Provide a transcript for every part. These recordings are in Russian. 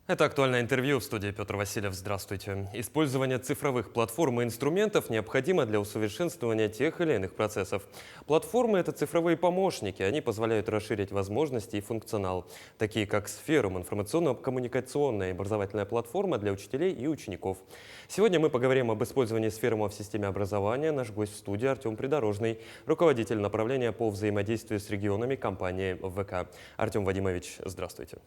Это актуальное интервью в студии Петр Васильев. Здравствуйте. Использование цифровых платформ и инструментов необходимо для усовершенствования тех или иных процессов. Платформы – это цифровые помощники. Они позволяют расширить возможности и функционал, такие как Сферум, информационно-коммуникационная и образовательная платформа для учителей и учеников. Сегодня мы поговорим об использовании Сферума в системе образования. Наш гость в студии Артем Придорожный, руководитель направления по взаимодействию с регионами компании ВК. Артем Вадимович, здравствуйте.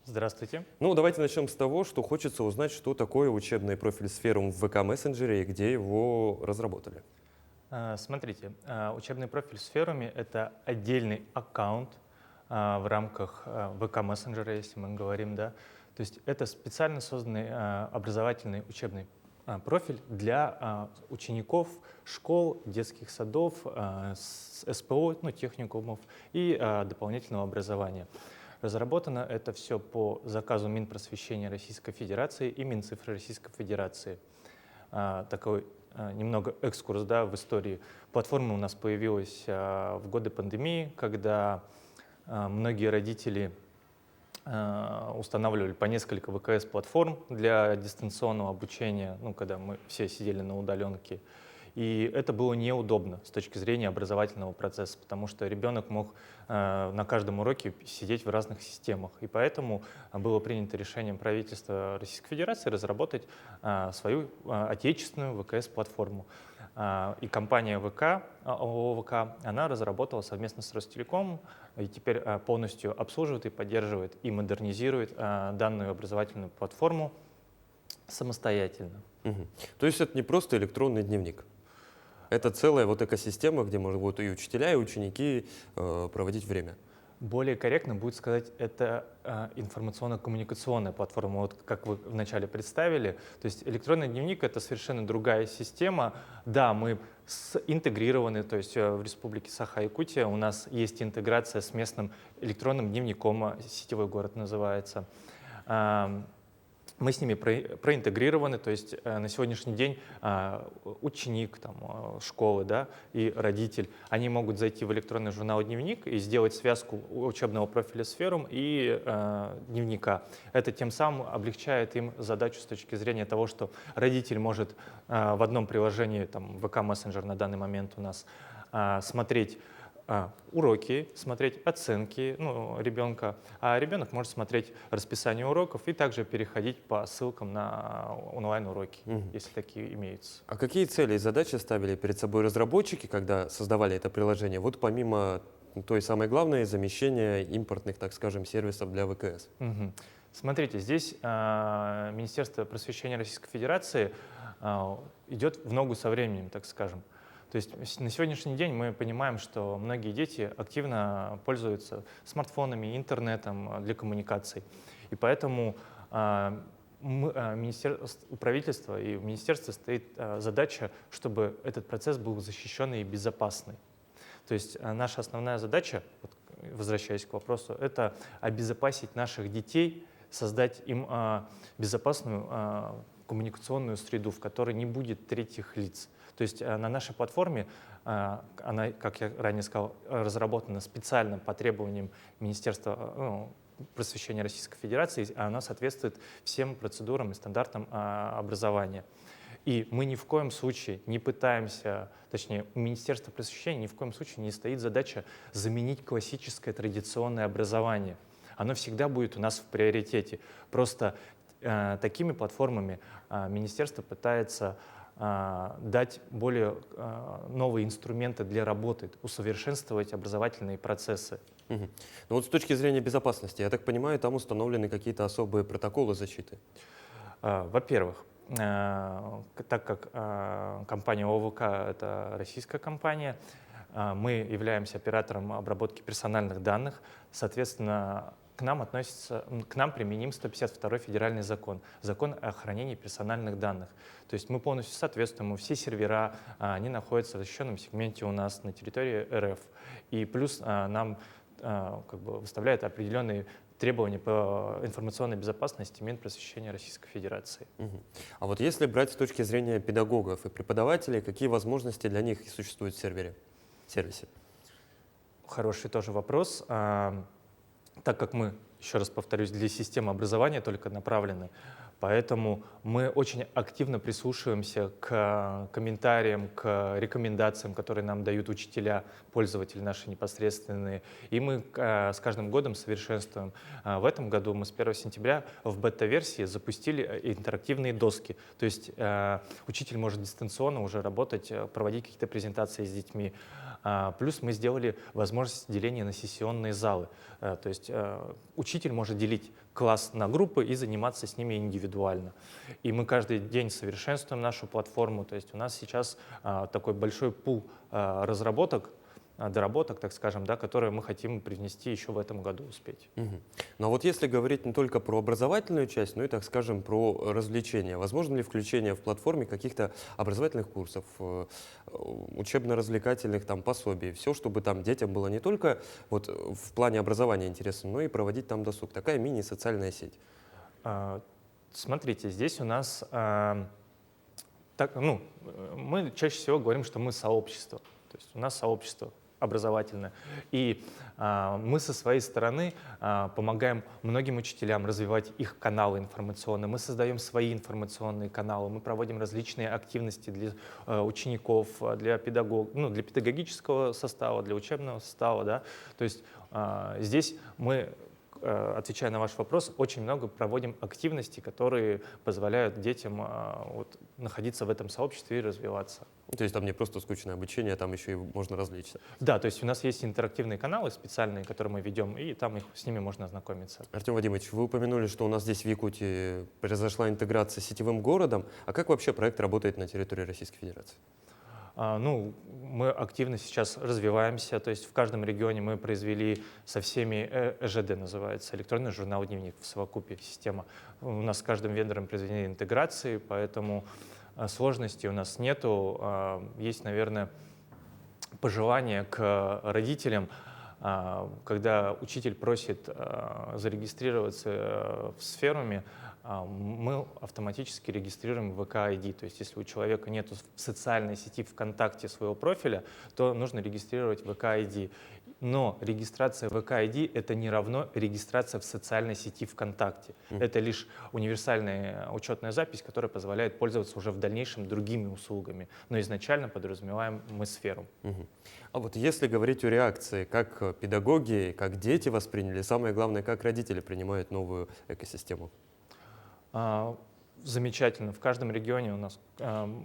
Здравствуйте. Ну, давайте начнем с того, что хочется узнать, что такое учебный профиль Сферум в ВК-мессенджере и где его разработали. Смотрите, учебный профиль в Сферуме — это отдельный аккаунт в рамках ВК-мессенджера, если мы говорим, да. То есть это специально созданный образовательный учебный профиль для учеников школ, детских садов, СПО, ну, техникумов и дополнительного образования. Разработано это все по заказу Минпросвещения Российской Федерации и Минцифры Российской Федерации. Такой немного экскурс, да, в истории. Платформа у нас появилась в годы пандемии, когда многие родители устанавливали по несколько ВКС-платформ для дистанционного обучения, ну, когда мы все сидели на удаленке. И это было неудобно с точки зрения образовательного процесса, потому что ребенок мог на каждом уроке сидеть в разных системах. И поэтому было принято решением правительства Российской Федерации разработать свою отечественную ВКС-платформу. И компания ВК, ООО ВК, она разработала совместно с Ростелекомом и теперь полностью обслуживает и поддерживает и модернизирует данную образовательную платформу самостоятельно. Мгм. То есть это не просто электронный дневник. Это целая вот экосистема, где можно будет и учителя, и ученики проводить время. Более корректно будет сказать, это информационно-коммуникационная платформа, вот как вы вначале представили. То есть электронный дневник — это совершенно другая система. Да, мы интегрированы, то есть в Республике Саха-Якутия у нас есть интеграция с местным электронным дневником, сетевой город называется. Мы с ними проинтегрированы, то есть на сегодняшний день ученик школы, да, и родитель, они могут зайти в электронный журнал «Дневник» и сделать связку учебного профиля Сферум и дневника. Это тем самым облегчает им задачу с точки зрения того, что родитель может в одном приложении, там, ВК-мессенджер на данный момент у нас, смотреть уроки, смотреть оценки ребенка, а ребенок может смотреть расписание уроков и также переходить по ссылкам на онлайн-уроки, если такие имеются. А какие цели и задачи ставили перед собой разработчики, когда создавали это приложение? Вот помимо той самой главной замещения импортных, так скажем, сервисов для ВКС. Смотрите, здесь Министерство просвещения Российской Федерации идет в ногу со временем, так скажем. То есть на сегодняшний день мы понимаем, что многие дети активно пользуются смартфонами, интернетом для коммуникаций. И поэтому у правительства и у министерства стоит задача, чтобы этот процесс был защищенный и безопасный. То есть наша основная задача, вот, возвращаясь к вопросу, это обезопасить наших детей, создать им безопасную коммуникационную среду, в которой не будет третьих лиц. То есть на нашей платформе, она, как я ранее сказал, разработана специально по требованиям Министерства просвещения Российской Федерации, она соответствует всем процедурам и стандартам образования. И мы ни в коем случае не пытаемся, точнее, у Министерства просвещения ни в коем случае не стоит задача заменить классическое традиционное образование. Оно всегда будет у нас в приоритете. Просто такими платформами министерство пытается дать более новые инструменты для работы, усовершенствовать образовательные процессы. Ну вот с точки зрения безопасности, я так понимаю, там установлены какие-то особые протоколы защиты? Во-первых, так как компания ОВК — это российская компания, мы являемся оператором обработки персональных данных, соответственно, к нам применим 152-й федеральный закон, закон о хранении персональных данных. То есть мы полностью соответствуем, все сервера, они находятся в защищенном сегменте у нас на территории РФ. И плюс нам выставляют определенные требования по информационной безопасности Минпросвещения Российской Федерации. А вот если брать с точки зрения педагогов и преподавателей, какие возможности для них существуют в сервисе? Хороший тоже вопрос. Так как мы еще раз повторюсь, для системы образования только направлены. Поэтому мы очень активно прислушиваемся к комментариям, к рекомендациям, которые нам дают учителя, пользователи наши непосредственные. И мы с каждым годом совершенствуем. В этом году мы с 1 сентября в бета-версии запустили интерактивные доски. То есть учитель может дистанционно уже работать, проводить какие-то презентации с детьми. Плюс мы сделали возможность деления на сессионные залы. То есть учитель может делить класс на группы и заниматься с ними индивидуально. И мы каждый день совершенствуем нашу платформу. То есть у нас сейчас такой большой пул разработок, доработок, так скажем, да, которые мы хотим привнести еще в этом году успеть. Мгм. Но вот если говорить не только про образовательную часть, но и, так скажем, про развлечения, возможно ли включение в платформе каких-то образовательных курсов, учебно-развлекательных там пособий, все, чтобы там детям было не только вот в плане образования интересно, но и проводить там досуг. Такая мини-социальная сеть. Смотрите, здесь у нас мы чаще всего говорим, что мы сообщество. То есть у нас сообщество образовательное. И мы со своей стороны помогаем многим учителям развивать их каналы информационные. Мы создаем свои информационные каналы, мы проводим различные активности для учеников, для для педагогического состава, для учебного состава. Да? То есть здесь мы, отвечая на ваш вопрос, очень много проводим активностей, которые позволяют детям находиться в этом сообществе и развиваться. То есть там не просто скучное обучение, а там еще и можно развлечься. Да, то есть у нас есть интерактивные каналы специальные, которые мы ведем, и там с ними можно ознакомиться. Артем Вадимович, вы упомянули, что у нас здесь в Якутии произошла интеграция с сетевым городом. А как вообще проект работает на территории Российской Федерации? Мы активно сейчас развиваемся, то есть в каждом регионе мы произвели со всеми ЭЖД, называется, электронный журнал-дневник в совокупе система. У нас с каждым вендором произведены интеграции, поэтому сложностей у нас нету. Есть, наверное, пожелание к родителям, когда учитель просит зарегистрироваться в сферуме, мы автоматически регистрируем ВК-ID. То есть если у человека нет в социальной сети ВКонтакте своего профиля, то нужно регистрировать ВК-ID. Но регистрация ВК-ID — это не равно регистрация в социальной сети ВКонтакте. Это лишь универсальная учетная запись, которая позволяет пользоваться уже в дальнейшем другими услугами. Но изначально подразумеваем мы сферу. А вот если говорить о реакции, как педагоги, как дети восприняли, самое главное, как родители принимают новую экосистему? Замечательно. В каждом регионе у нас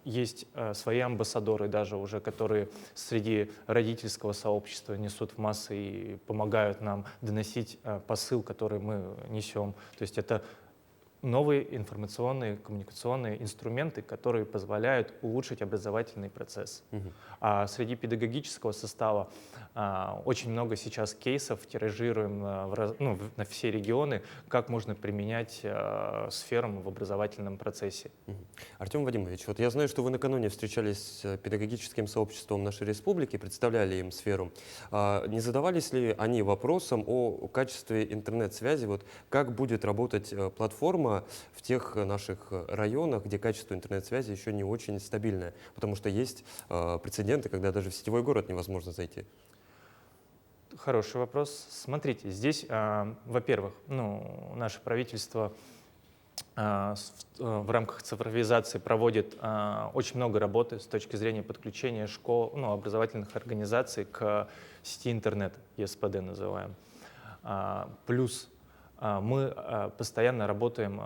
есть свои амбассадоры даже уже, которые среди родительского сообщества несут в массы и помогают нам доносить посыл, который мы несем. То есть это новые информационные, коммуникационные инструменты, которые позволяют улучшить образовательный процесс. А среди педагогического состава очень много сейчас кейсов тиражируем на все регионы, как можно применять сферу в образовательном процессе. Артем Вадимович, вот я знаю, что вы накануне встречались с педагогическим сообществом нашей республики, представляли им сферу. Не задавались ли они вопросом о качестве интернет-связи, вот как будет работать платформа в тех наших районах, где качество интернет-связи еще не очень стабильное, потому что есть прецеденты, когда даже в сетевой город невозможно зайти? Хороший вопрос. Смотрите, здесь, во-первых, наше правительство в рамках цифровизации проводит очень много работы с точки зрения подключения школ, образовательных организаций к сети интернет, ЕСПД называем. Плюс мы постоянно работаем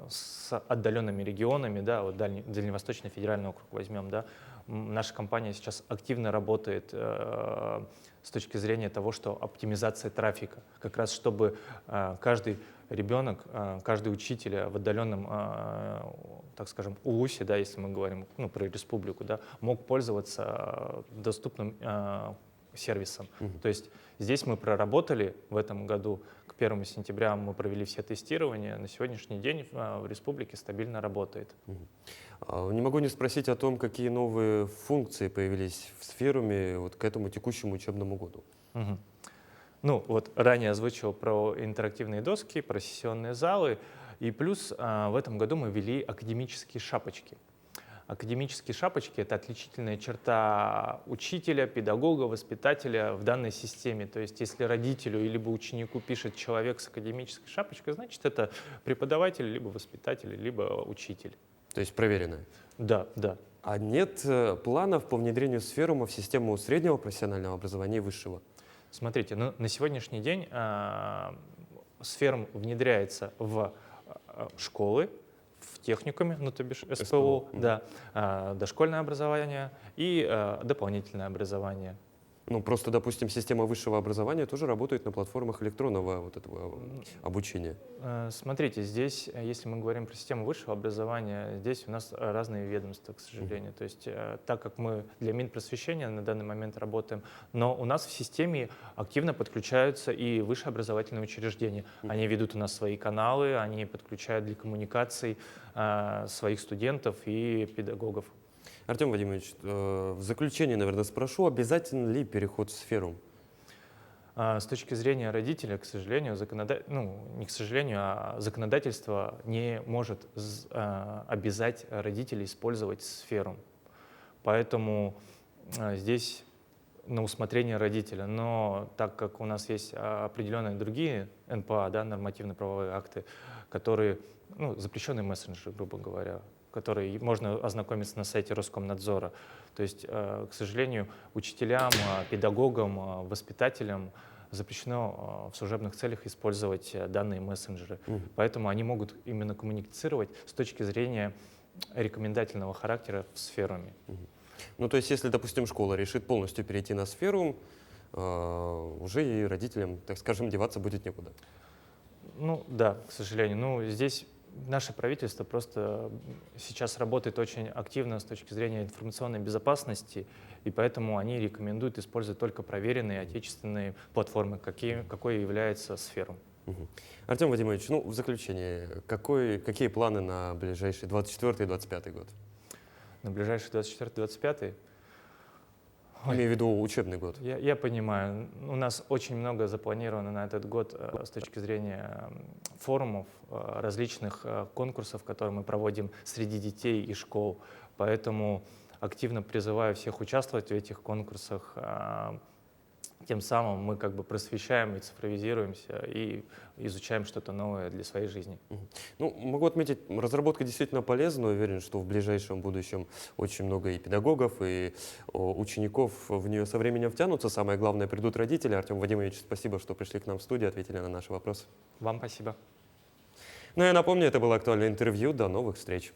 с отдаленными регионами, да, вот Дальневосточный федеральный округ возьмем, да. Наша компания сейчас активно работает с точки зрения того, что оптимизация трафика, как раз чтобы каждый ребенок, каждый учитель в отдаленном, так скажем, УЛУСе, да, если мы говорим про республику, да, мог пользоваться доступным сервисом. То есть здесь мы проработали в этом году, к 1 сентября мы провели все тестирования, на сегодняшний день в республике стабильно работает. Не могу не спросить о том, какие новые функции появились в сферуме вот к этому текущему учебному году. Ранее озвучил про интерактивные доски, про сессионные залы, и плюс в этом году мы ввели академические шапочки. академические шапочки — это отличительная черта учителя, педагога, воспитателя в данной системе. То есть если родителю либо ученику пишет человек с академической шапочкой, значит, это преподаватель, либо воспитатель, либо учитель. То есть проверенное. Да, да. А нет планов по внедрению Сферума в систему среднего профессионального образования и высшего? Смотрите, ну, на сегодняшний день Сферум внедряется в школы, в техникуме, ну, то бишь СПО, СПО, да, дошкольное образование и дополнительное образование. Ну, просто, допустим, система высшего образования тоже работает на платформах электронного обучения. Смотрите, здесь, если мы говорим про систему высшего образования, здесь у нас разные ведомства, к сожалению. То есть, так как мы для Минпросвещения на данный момент работаем, но у нас в системе активно подключаются и высшие образовательные учреждения. Они ведут у нас свои каналы, они подключают для коммуникаций своих студентов и педагогов. Артем Вадимович, в заключение, наверное, спрошу, обязателен ли переход в Сферум? С точки зрения родителя, к сожалению, не к сожалению, а законодательство не может обязать родителей использовать Сферум. Поэтому здесь на усмотрение родителя. Но так как у нас есть определенные другие НПА, да, нормативно-правовые акты, которые, запрещенные мессенджеры, грубо говоря, которые можно ознакомиться на сайте Роскомнадзора. То есть, к сожалению, учителям, педагогам, воспитателям запрещено в служебных целях использовать данные мессенджеры. Поэтому они могут именно коммуницировать с точки зрения рекомендательного характера в Сферуме. Ну, то есть, если, допустим, школа решит полностью перейти на Сферум, уже и родителям, так скажем, деваться будет некуда. Ну, да, к сожалению. Ну, здесь наше правительство просто сейчас работает очень активно с точки зрения информационной безопасности, и поэтому они рекомендуют использовать только проверенные отечественные платформы, какой является Сферум. Артем Вадимович, в заключение, какие планы на ближайший 24-25 год? На ближайший 24-25? Имею в виду учебный год. Я понимаю. У нас очень много запланировано на этот год с точки зрения форумов, различных конкурсов, которые мы проводим среди детей и школ. Поэтому активно призываю всех участвовать в этих конкурсах. Тем самым мы как бы просвещаем и цифровизируемся, и изучаем что-то новое для своей жизни. Могу отметить, разработка действительно полезна. Уверен, что в ближайшем будущем очень много и педагогов, и учеников в нее со временем втянутся. Самое главное, придут родители. Артем Вадимович, спасибо, что пришли к нам в студию, ответили на наши вопросы. Вам спасибо. Ну и я напомню, это было актуальное интервью. До новых встреч.